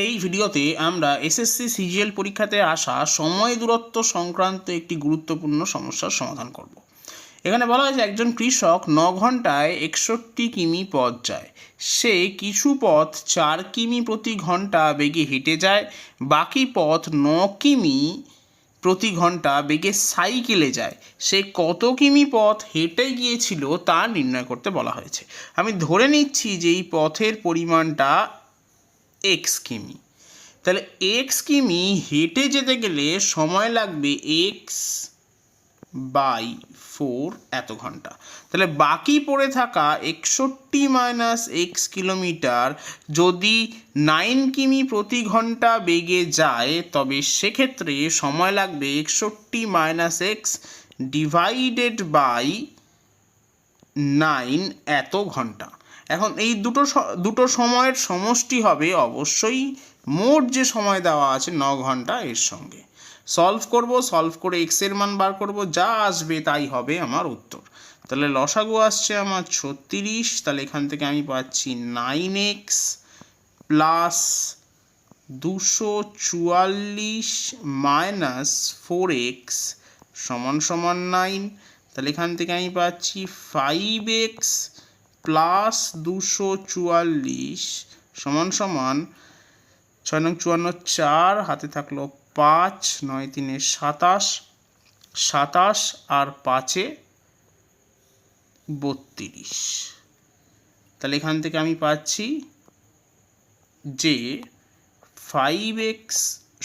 এই ভিডিওতে আমরা এসএসসি সিজিএল পরীক্ষাতে আসা সময় দূরত্ব সংক্রান্ত একটি গুরুত্বপূর্ণ সমস্যার সমাধান করব। এখানে বলা হয়েছে একজন কৃষক 9 ঘন্টায় 61 কিমি পথ যায়। সে কিছু পথ 4 কিমি প্রতি ঘন্টা বেগে হেঁটে যায়, বাকি পথ 9 কিমি প্রতি ঘন্টা বেগে সাইকেলে যায়। সে কত কিমি পথ হেঁটে গিয়েছিল তা নির্ণয় করতে বলা হয়েছে। আমি ধরে নিচ্ছি যে এই পথের পরিমাণটা এক্স কিমি। তাহলে এক্স কিমি হেঁটে যেতে গেলে সময় লাগবে এক্স বাই 4 এত ঘন্টা। তাহলে বাকি পড়ে থাকা 61 মাইনাস এক্স কিলোমিটার যদি 9 কিমি প্রতি ঘন্টা বেগে যায়, তবে সেক্ষেত্রে সময় লাগবে 61 মাইনাস এক্স ডিভাইডেড বাই 9 এত ঘন্টা। এখন এই দুটো সময়ের সমষ্টি হবে অবশ্যই মোট যে সময় দেওয়া আছে 9 ঘন্টা এর সঙ্গে। সলভ করে এক্স এর মান বার করব, যা আসবে তাই হবে আমার উত্তর। তাহলে লসাগু আসছে আমার 36। তাহলে এখান থেকে আমি পাচ্ছি 9x প্লাস 244 মাইনাস 4x সমান সমান 9। তাহলে এখান থেকে আমি পাচ্ছি 5x প্লাস 244 সমান সমান 6 নং 54 4, হাতে থাকলো 5, 9 3 27, 27 আর 5 32। তাহলে এখান থেকে আমি পাচ্ছি যে 5x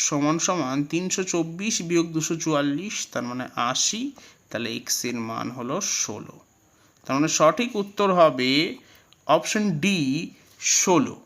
সমান সমান 324 বিয়োগ 244, তার মানে 80। তাহলে x এর মান হলো 16। তার মানে সঠিক উত্তর হবে অপশন ডি 16।